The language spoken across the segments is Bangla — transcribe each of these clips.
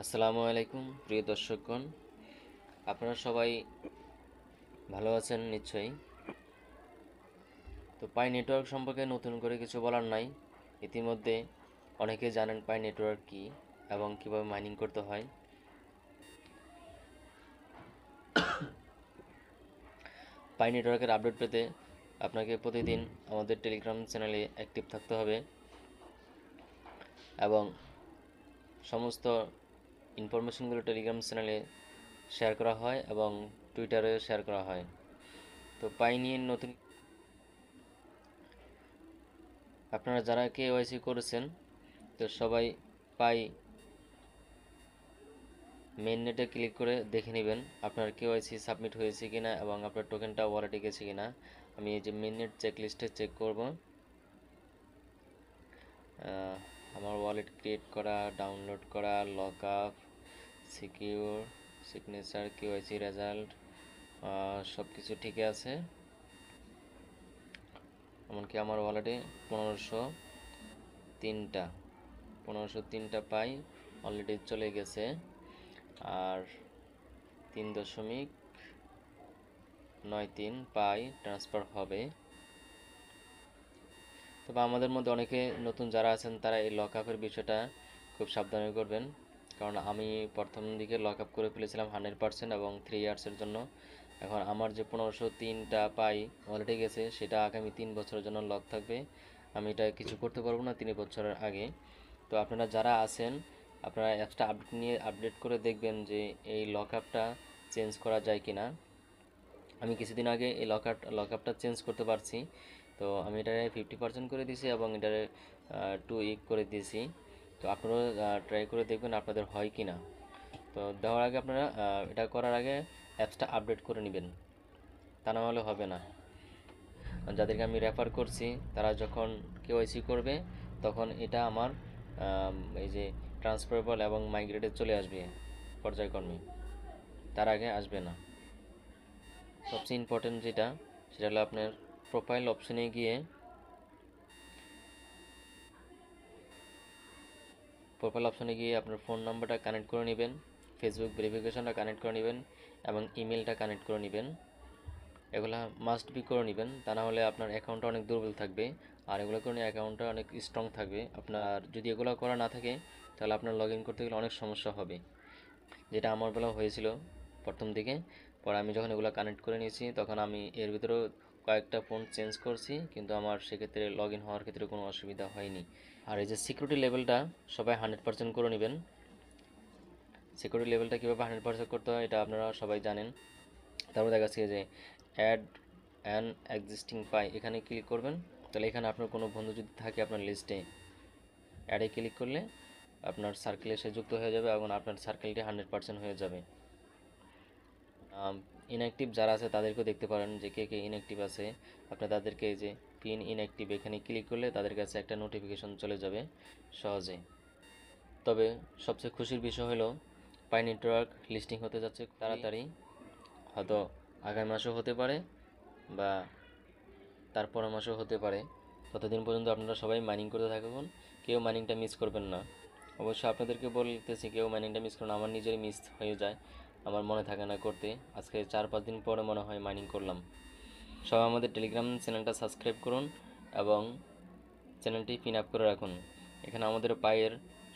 আসসালামু আলাইকুম প্রিয় দর্শকগণ, আপনারা সবাই ভালো আছেন নিশ্চয়ই। তো পাই নেটওয়ার্ক সম্পর্কে নতুন করে কিছু বলার নাই। ইতিমধ্যে অনেকে জানেন পাই নেটওয়ার্ক কী এবং কীভাবে মাইনিং করতে হয়। পাই নেটওয়ার্কের আপডেট পেতে আপনাকে প্রতিদিন আমাদের টেলিগ্রাম চ্যানেলে অ্যাক্টিভ থাকতে হবে এবং সমস্ত ইনফরমেশনগুলো টেলিগ্রাম চ্যানেলে শেয়ার করা হয় এবং টুইটারে শেয়ার করা হয়। তো পাই নিয়ে নতুন আপনারা যারা কেওয়াইসি করেছেন তো সবাই পাই মেইন নেটে ক্লিক করে দেখে নেবেন আপনার কেওয়াইসি সাবমিট হয়েছে কিনা এবং আপনার টোকেনটা ওয়ালেটে গেছে কিনা। আমি এই যে মেইন নেট চেক লিস্টে চেক করব। আমার ওয়ালেট ক্রিয়েট করা, ডাউনলোড করা, lock up, secure, signature, KYC result সব কিছু ঠিকই আছে। এমনকি আমার ওয়ালেটে 1503টা পাই অলরেডি চলে গেছে আর 3.93 পাই ট্রান্সফার হবে। তবে আমাদের মধ্যে অনেকে নতুন যারা আছেন তারা এই লক আপের বিষয়টা খুব সাবধানে করবেন, কারণ আমি প্রথম দিকে লক আপ করে ফেলেছিলাম 100% এবং 3 ইয়ার্সের জন্য। এখন আমার যে 1503টা পাই অলরেডি গেছে, সেটা আগামী 3 বছরের জন্য লক থাকবে। আমি এটা কিছু করতে পারবো না 3 বছরের আগে। তো আপনারা যারা আছেন আপনারা অ্যাপসটা আপডেট করে দেখবেন যে এই লক আপটা চেঞ্জ করা যায় কিনা। আমি কিছুদিন আগে এই লক আপটা চেঞ্জ করতে পারছি। তো আমি এটারে 50% করে দিয়েছি এবং এটারে 2 উইক করে দিয়েছি। তো আপনারা ট্রাই করে দেখবেন আপনাদের হয় কি না। তো দেওয়ার আগে আপনারা এটা করার আগে অ্যাপসটা আপডেট করে নেবেন, তা না হলে হবে না। যাদেরকে আমি রেফার করছি তারা যখন কেওয়াইসি করবে তখন এটা আমার এই যে ট্রান্সফারেবল এবং মাইগ্রেটে চলে আসবে পর্যায়ক্রমে, তার আগে আসবে না। সবচেয়ে ইম্পর্টেন্ট যেটা সেটা হলো আপনার প্রোফাইল অপশনে গিয়ে আপনার ফোন নাম্বারটা কানেক্ট করে নেবেন, ফেসবুক ভেরিফিকেশনটা কানেক্ট করে নেবেন এবং ইমেলটা কানেক্ট করে নেবেন। এগুলো মাস্ট বি করে নেবেন, তা না হলে আপনার অ্যাকাউন্টটা অনেক দুর্বল থাকবে আর এগুলো করে অ্যাকাউন্টটা অনেক স্ট্রং থাকবে। আপনার যদি এগুলো করা না থাকে তাহলে আপনার লগ ইন করতে গেলে অনেক সমস্যা হবে, যেটা আমার বেলাও হয়েছিল প্রথম দিকে। পরে আমি যখন এগুলো কানেক্ট করে নিয়েছি তখন আমি এর ভিতরেও কয়েকটা ফোন চেঞ্জ করছি, কিন্তু আমার সেক্ষেত্রে লগ ইন হওয়ার ক্ষেত্রে কোনো অসুবিধা হয়নি। আর এই যে সিকিউরিটি লেভেলটা সবাই 100% করে নেবেন। সিকিউরিটি লেভেলটা কীভাবে 100% করতে হয় এটা আপনারা সবাই জানেন। তারপর দেখা যাচ্ছে যে অ্যাড অ্যান এক্সিস্টিং পাই, এখানে ক্লিক করবেন। তাহলে এখানে আপনার কোনো বন্ধু যদি থাকে আপনার লিস্টে, অ্যাডে ক্লিক করলে আপনার সার্কেলে সে যুক্ত হয়ে যাবে এবং আপনার সার্কেলটি 100% হয়ে যাবে। ইনঅ্যাক্টিভ যারা আছে তাদেরকেও দেখতে পারেন যে কে কে ইনঅ্যাক্টিভ আছে। আপনি তাদেরকে এই যে পিন ইনঅ্যাক্টিভ এখানে ক্লিক করলে তাদের কাছে একটা নোটিফিকেশন চলে যাবে সহজে। তবে সবচেয়ে খুশির বিষয় হলো পাই নেটওয়ার্ক লিস্টিং হতে যাচ্ছে তাড়াতাড়ি, হয়তো আগামী মাসেও হতে পারে বা তার পরের মাসেও হতে পারে। ততদিন পর্যন্ত আপনারা সবাই মাইনিং করতে থাকুন, কেউ মাইনিংটা মিস করবেন না। অবশ্য আপনাদেরকে বলতেছি কেউ মাইনিংটা মিস করুন, আমার নিজেরই মিস হয়ে যায়, আমার মনে থাকে না করতে। আজকে 4-5 দিন পরে মনে হয় মাইনিং করলাম। সবাই আমাদের টেলিগ্রাম চ্যানেলটা সাবস্ক্রাইব করুন এবং চ্যানেলটি পিন আপ করে রাখুন। এখানে আমাদের পায়ের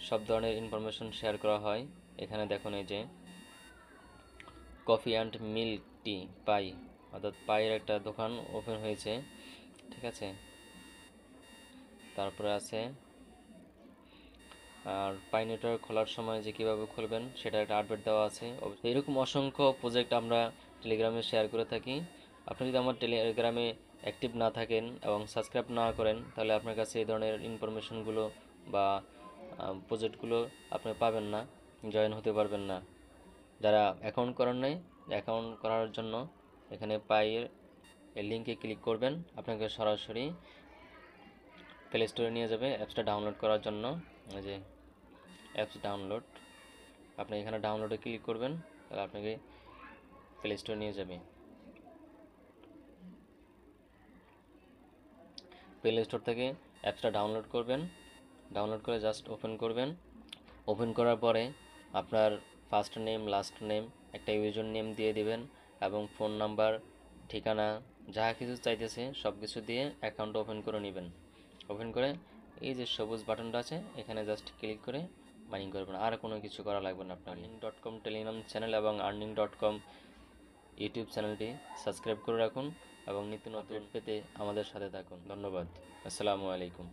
সব ধরনের ইনফরমেশন শেয়ার করা হয়। এখানে দেখুন এই যে কফি অ্যান্ড মিল্ক টি পাই, অর্থাৎ পায়ের একটা দোকান ওপেন হয়েছে, ঠিক আছে। তারপরে আছে আর পাই নেটওয়ার্ক খোলার সময় যে কীভাবে খুলবেন সেটা একটা আপডেট দেওয়া আছে। এরকম অসংখ্য প্রজেক্ট আমরা টেলিগ্রামে শেয়ার করে থাকি। আপনি যদি আমার টেলিগ্রামে অ্যাক্টিভ না থাকেন এবং সাবস্ক্রাইব না করেন তাহলে আপনার কাছে এই ধরনের ইনফরমেশনগুলো বা প্রজেক্টগুলো আপনি পাবেন না, জয়েন হতে পারবেন না। যারা অ্যাকাউন্ট করার নেই, অ্যাকাউন্ট করার জন্য এখানে পাইয়ের লিঙ্কে ক্লিক করবেন, আপনাকে সরাসরি প্লে স্টোরে নিয়ে যাবে অ্যাপসটা ডাউনলোড করার জন্য। এই যে অ্যাপস ডাউনলোড, আপনি এখানে ডাউনলোডে ক্লিক করবেন, তাহলে আপনাকে প্লে স্টোরে নিয়ে যাবে। প্লে স্টোর থেকে অ্যাপসটা ডাউনলোড করবেন, ডাউনলোড করে জাস্ট ওপেন করবেন। ওপেন করার পরে আপনার ফার্স্ট নেম, লাস্ট নেম, একটা ইউজার নেম দিয়ে দিবেন এবং ফোন নাম্বার, ঠিকানা, যা কিছু চাইতেছে সব কিছু দিয়ে অ্যাকাউন্ট ওপেন করে নেবেন। ওপেন করে এই যে সবুজ বাটনটা আছে এখানে জাস্ট ক্লিক করে মাইনিং করবেন, আর কোনো কিছু করা লাগবে না আপনার। আর্নিং.com টেলিগ্রাম চ্যানেল এবং আর্নিং.com ইউটিউব চ্যানেলটি সাবস্ক্রাইব করে রাখুন এবং নিত্য নতুন পেতে আমাদের সাথে থাকুন। ধন্যবাদ। আসসালামু আলাইকুম।